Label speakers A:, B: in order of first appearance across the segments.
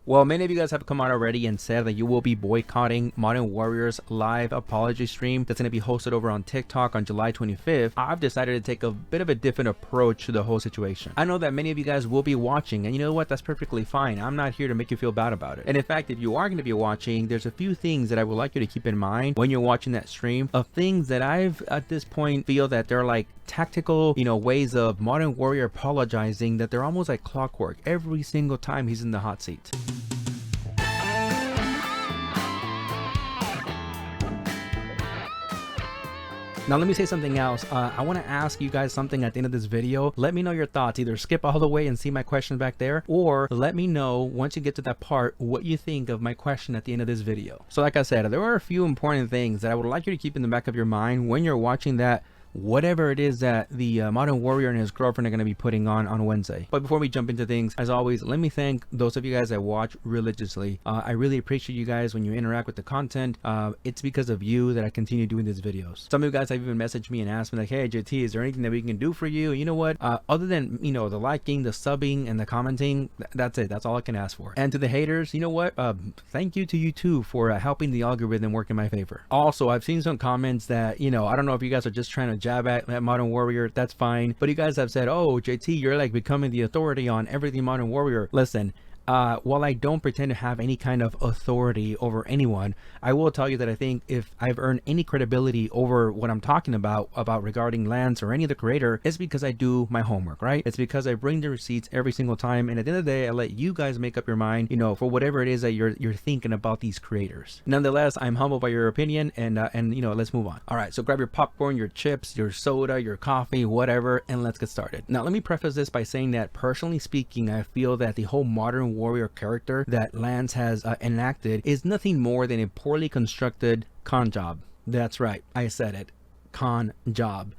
A: Well, many of you guys have come out already and said that you will be boycotting Modern Warrior's live apology stream that's going to be hosted over on TikTok on July 25th. I've decided to take a bit of a different approach to the whole situation. I know that many of you guys will be watching, and you know what? That's perfectly fine. I'm not here to make you feel bad about it. And in fact, if you are going to be watching, there's a few things that I would like you to keep in mind when you're watching that stream, of things that I've at this point feel that they're like tactical, ways of Modern Warrior apologizing, that they're almost like clockwork every single time he's in the hot seat. Now let me say something else. I want to ask you guys something at the end of this video. Let me know your thoughts. Either skip all the way and see my question back there, or let me know once you get to that part what you think of my question at the end of this video. So like I said, there are a few important things that I would like you to keep in the back of your mind when you're watching that, whatever it is that the Modern Warrior and his girlfriend are going to be putting on Wednesday. But before we jump into things, as always, let me thank those of you guys that watch religiously. I really appreciate you guys when you interact with the content. It's because of you that I continue doing these videos. Some of you guys have even messaged me and asked me like, hey JT, is there anything that we can do for you? You know what, other than the liking, the subbing, and the commenting, that's it. That's all I can ask for. And to the haters, you know what, thank you to you too for helping the algorithm work in my favor. Also, I've seen some comments that I don't know if you guys are just trying to jab at Modern Warrior. That's fine, but you guys have said, oh JT, you're like becoming the authority on everything Modern Warrior. Listen, while I don't pretend to have any kind of authority over anyone, I will tell you that I think if I've earned any credibility over what I'm talking about regarding Lance or any other creator, it's because I do my homework, right? It's because I bring the receipts every single time, and at the end of the day, I let you guys make up your mind, for whatever it is that you're thinking about these creators. Nonetheless, I'm humbled by your opinion, and let's move on. All right, so grab your popcorn, your chips, your soda, your coffee, whatever, and let's get started. Now, let me preface this by saying that personally speaking, I feel that the whole Modern Warrior character that Lance has enacted is nothing more than a poorly constructed con job. That's right, I said it, con job,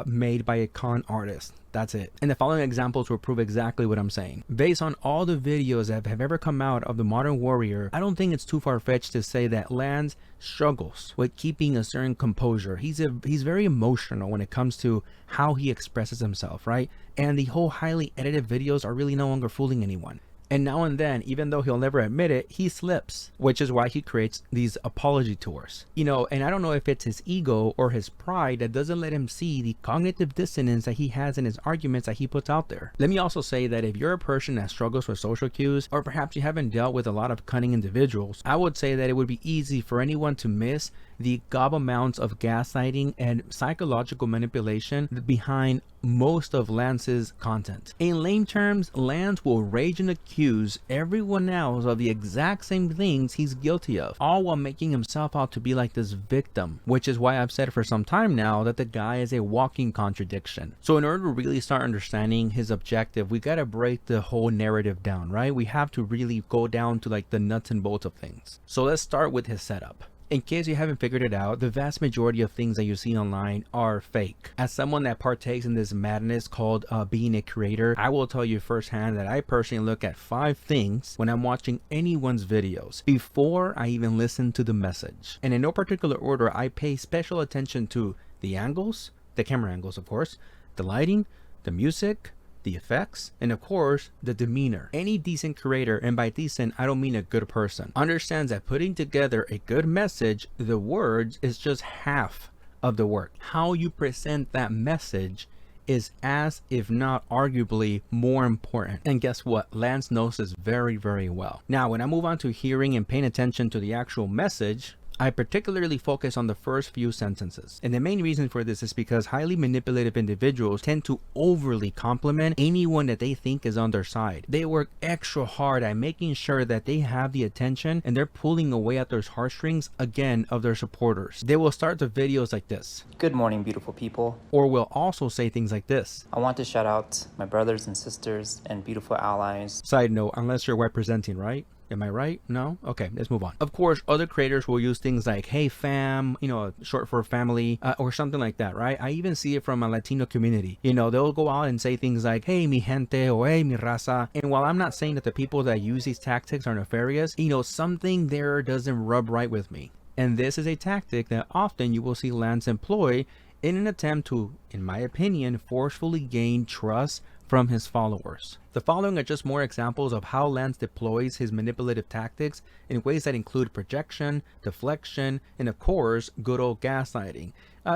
A: made by a con artist. That's it. And the following examples will prove exactly what I'm saying. Based on all the videos that have ever come out of the Modern Warrior, I don't think it's too far-fetched to say that Lance struggles with keeping a certain composure. He's very emotional when it comes to how he expresses himself, right? And the whole highly edited videos are really no longer fooling anyone. And now and then, even though he'll never admit it, he slips, which is why he creates these apology tours. And I don't know if it's his ego or his pride that doesn't let him see the cognitive dissonance that he has in his arguments that he puts out there. Let me also say that if you're a person that struggles with social cues, or perhaps you haven't dealt with a lot of cunning individuals, I would say that it would be easy for anyone to miss the gob amounts of gaslighting and psychological manipulation behind most of Lance's content. In lame terms, Lance will rage and accuse everyone else of the exact same things he's guilty of, all while making himself out to be like this victim, which is why I've said for some time now that the guy is a walking contradiction. So in order to really start understanding his objective, we gotta break the whole narrative down, right? We have to really go down to like the nuts and bolts of things. So let's start with his setup. In case you haven't figured it out, the vast majority of things that you see online are fake. As someone that partakes in this madness called being a creator, I will tell you firsthand that I personally look at 5 things when I'm watching anyone's videos before I even listen to the message. And in no particular order, I pay special attention to the angles, the camera angles of course, the lighting, the music, the effects, and of course the demeanor. Any decent creator, and by decent I don't mean a good person, understands that putting together a good message, the words, is just half of the work. How you present that message is as, if not arguably, more important. And guess what? Lance knows this very, very well. Now when I move on to hearing and paying attention to the actual message, I particularly focus on the first few sentences. And the main reason for this is because highly manipulative individuals tend to overly compliment anyone that they think is on their side. They work extra hard at making sure that they have the attention, and they're pulling away at those heartstrings, again, of their supporters. They will start the videos like this.
B: Good morning, beautiful people.
A: Or will also say things like this.
B: I want to shout out my brothers and sisters and beautiful allies.
A: Side note, unless you're representing, right? Am I right? No? Okay, let's move on. Of course, other creators will use things like, hey fam, short for family, or something like that, right? I even see it from a Latino community. They'll go out and say things like, hey mi gente, or hey mi raza. And while I'm not saying that the people that use these tactics are nefarious, something there doesn't rub right with me. And this is a tactic that often you will see Lance employ in an attempt to, in my opinion, forcefully gain trust from his followers. The following are just more examples of how Lance deploys his manipulative tactics in ways that include projection, deflection, and of course, good old gaslighting,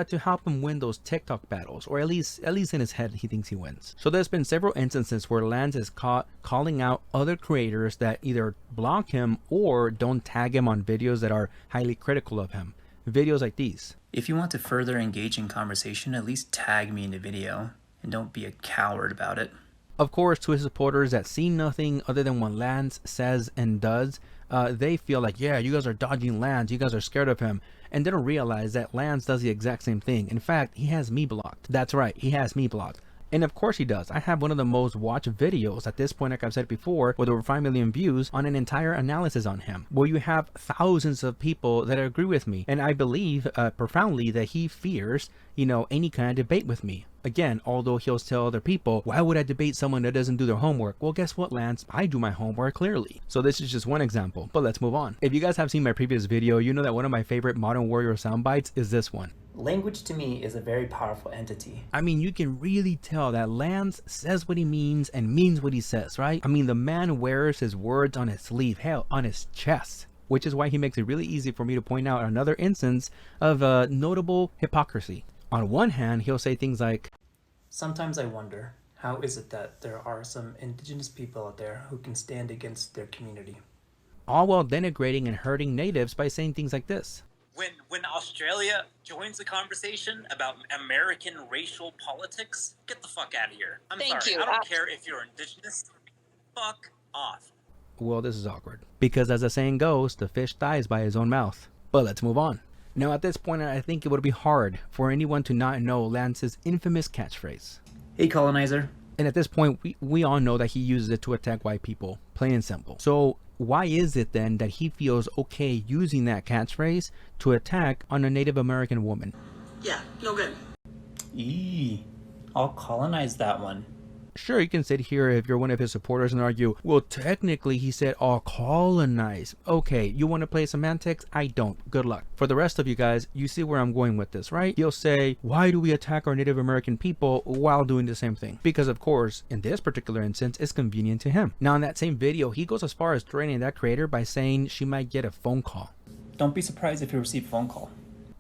A: to help him win those TikTok battles, or at least in his head he thinks he wins. So there's been several instances where Lance is caught calling out other creators that either block him or don't tag him on videos that are highly critical of him. Videos like these.
B: If you want to further engage in conversation, at least tag me in the video and don't be a coward about it.
A: Of course, to his supporters that see nothing other than what Lance says and does, they feel like, yeah, you guys are dodging Lance, you guys are scared of him, and they don't realize that Lance does the exact same thing. In fact, he has me blocked. That's right, he has me blocked. And of course he does. I have one of the most watched videos at this point, like I've said before, with over 5 million views on an entire analysis on him, where you have thousands of people that agree with me. And I believe profoundly that he fears, any kind of debate with me. Again, although he'll tell other people, why would I debate someone that doesn't do their homework? Well, guess what, Lance? I do my homework clearly. So this is just one example, but let's move on. If you guys have seen my previous video, you know that one of my favorite Modern Warrior soundbites is this one.
B: Language to me is a very powerful entity.
A: I mean, you can really tell that Lance says what he means and means what he says, right? I mean, the man wears his words on his sleeve, hell, on his chest, which is why he makes it really easy for me to point out another instance of notable hypocrisy. On one hand, he'll say things like,
B: sometimes I wonder, how is it that there are some indigenous people out there who can stand against their community?
A: All while denigrating and hurting natives by saying things like this.
C: When Australia joins the conversation about American racial politics, get the fuck out of here. I'm sorry, I don't care if you're indigenous. Fuck off.
A: Well, this is awkward. Because as the saying goes, the fish dies by his own mouth. But let's move on. Now at this point, I think it would be hard for anyone to not know Lance's infamous catchphrase.
B: Hey, colonizer.
A: And at this point, we all know that he uses it to attack white people, plain and simple. So why is it then that he feels okay using that catchphrase to attack on a Native American woman?
C: Yeah, no good.
B: I'll colonize that one.
A: Sure, you can sit here if you're one of his supporters and argue, well, technically he said, I'll colonize. Okay, you want to play semantics? I don't. Good luck. For the rest of you guys, you see where I'm going with this, right? He'll say, why do we attack our Native American people while doing the same thing? Because of course, in this particular instance, it's convenient to him. Now in that same video, he goes as far as threatening that creator by saying she might get a phone call.
B: Don't be surprised if you receive a phone call.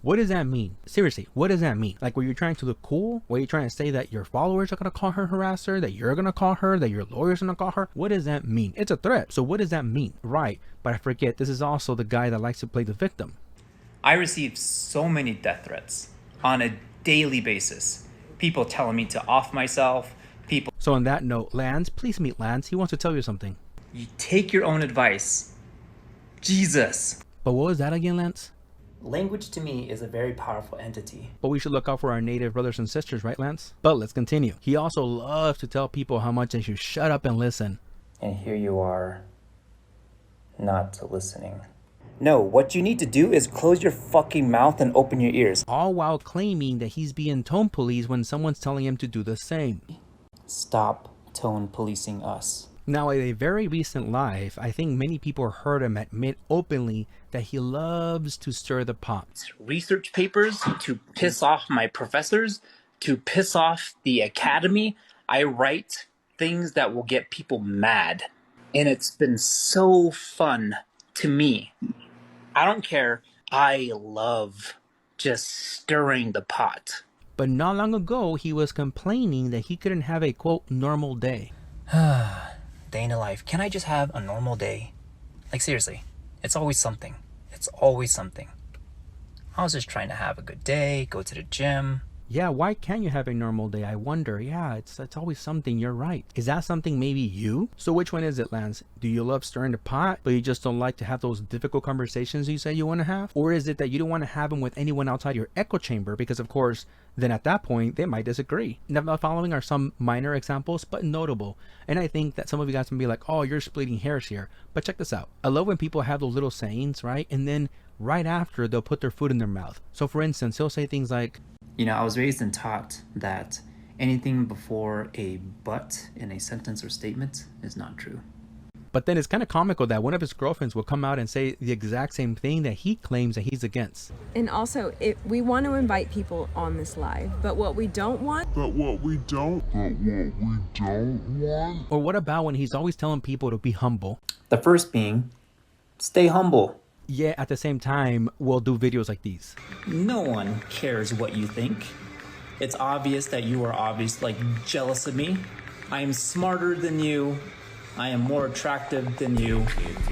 A: What does that mean? Seriously, what does that mean? Like, were you trying to look cool? Were you trying to say that your followers are going to call her harasser? That you're going to call her? That your lawyer's going to call her? What does that mean? It's a threat. So what does that mean? Right. But I forget, this is also the guy that likes to play the victim.
B: I receive so many death threats on a daily basis. People telling me to off myself.
A: So on that note, Lance, please meet Lance. He wants to tell you something.
B: You take your own advice. Jesus.
A: But what was that again, Lance?
B: Language to me is a very powerful entity.
A: But we should look out for our native brothers and sisters, right, Lance? But let's continue. He also loves to tell people how much they should shut up and listen.
B: And here you are, not listening. No, what you need to do is close your fucking mouth and open your ears.
A: All while claiming that he's being tone police when someone's telling him to do the same.
B: Stop tone policing us.
A: Now, in a very recent live, I think many people heard him admit openly that he loves to stir the pot.
C: Research papers to piss off my professors, to piss off the academy. I write things that will get people mad. And it's been so fun to me. I don't care. I love just stirring the pot.
A: But not long ago, he was complaining that he couldn't have a, quote, normal day.
B: Day in a life. Can I just have a normal day? Like seriously, it's always something. It's always something. I was just trying to have a good day, go to the gym.
A: Yeah, why can't you have a normal day? I wonder. Yeah, it's always something. You're right. Is that something maybe you? So which one is it, Lance? Do you love stirring the pot, but you just don't like to have those difficult conversations you say you want to have? Or is it that you don't want to have them with anyone outside your echo chamber? Because of course, then at that point, they might disagree. Now, the following are some minor examples, but notable. And I think that some of you guys can be like, oh, you're splitting hairs here. But check this out. I love when people have those little sayings, right? And then right after, they'll put their food in their mouth. So for instance, he'll say things like,
B: you know, I was raised and taught that anything before a but in a sentence or statement is not true.
A: But then it's kind of comical that one of his girlfriends will come out and say the exact same thing that he claims that he's against.
D: And also, we want to invite people on this live, but what we don't want.
A: Or what about when he's always telling people to be humble?
B: The first being, stay humble.
A: Yet at the same time, we'll do videos like these.
E: No one cares what you think. It's obvious that you are jealous of me. I am smarter than you. I am more attractive than you.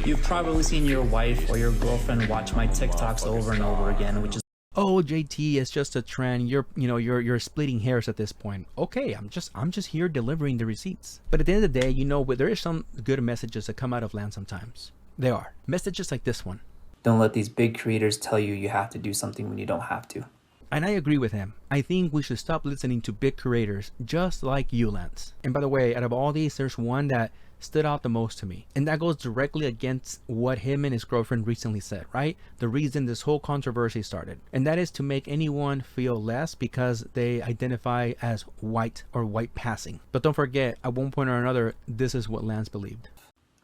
E: You've probably seen your wife or your girlfriend watch my TikToks over and over again, which is,
A: oh, JT, it's just a trend. You're splitting hairs at this point. Okay, I'm just here delivering the receipts. But at the end of the day, there is some good messages that come out of land sometimes. There are messages like this one.
B: Don't let these big creators tell you you have to do something when you don't have to.
A: And I agree with him. I think we should stop listening to big creators just like you, Lance. And by the way, out of all these, there's one that stood out the most to me. And that goes directly against what him and his girlfriend recently said, right? The reason this whole controversy started. And that is to make anyone feel less because they identify as white or white passing. But don't forget, at one point or another, this is what Lance believed.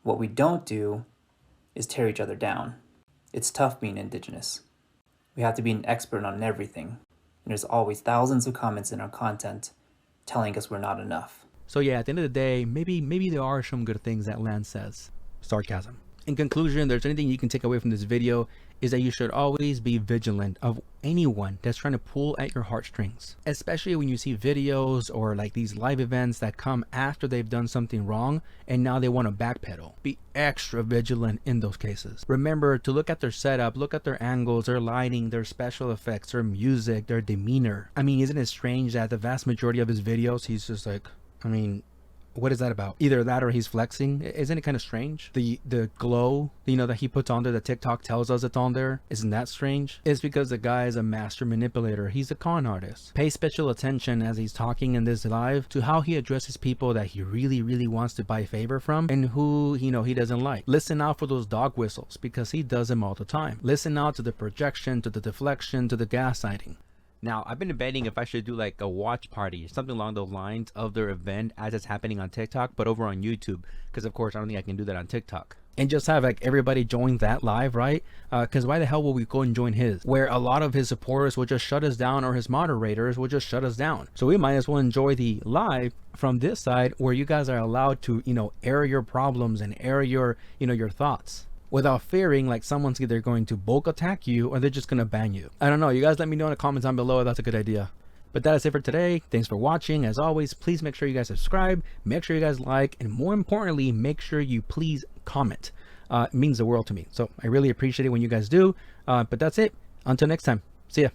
B: What we don't do is tear each other down. It's tough being indigenous. We have to be an expert on everything. And there's always thousands of comments in our content telling us we're not enough.
A: So yeah, at the end of the day, maybe there are some good things that Lance says. Sarcasm. In conclusion, if there's anything you can take away from this video, is that you should always be vigilant of anyone that's trying to pull at your heartstrings. Especially when you see videos or like these live events that come after they've done something wrong and now they want to backpedal. Be extra vigilant in those cases. Remember to look at their setup, look at their angles, their lighting, their special effects, their music, their demeanor. I mean, isn't it strange that the vast majority of his videos, he's just like, what is that about? Either that or he's flexing. Isn't it kind of strange? The glow, that he puts on there, that TikTok tells us it's on there. Isn't that strange? It's because the guy is a master manipulator. He's a con artist. Pay special attention as he's talking in this live to how he addresses people that he really, really wants to buy favor from and who, he doesn't like. Listen out for those dog whistles because he does them all the time. Listen out to the projection, to the deflection, to the gaslighting. Now, I've been debating if I should do like a watch party, something along those lines of their event as it's happening on TikTok, but over on YouTube, because of course I don't think I can do that on TikTok. And just have like everybody join that live, right? Because why the hell will we go and join his? Where a lot of his supporters will just shut us down, or his moderators will just shut us down. So we might as well enjoy the live from this side where you guys are allowed to, air your problems and air your, your thoughts, without fearing like someone's either going to bulk attack you or they're just gonna ban you. I don't know. You guys let me know in the comments down below if that's a good idea. But that is it for today. Thanks for watching. As always, please make sure you guys subscribe, make sure you guys like, and more importantly, make sure you please comment. It means the world to me. So I really appreciate it when you guys do. But that's it. Until next time. See ya.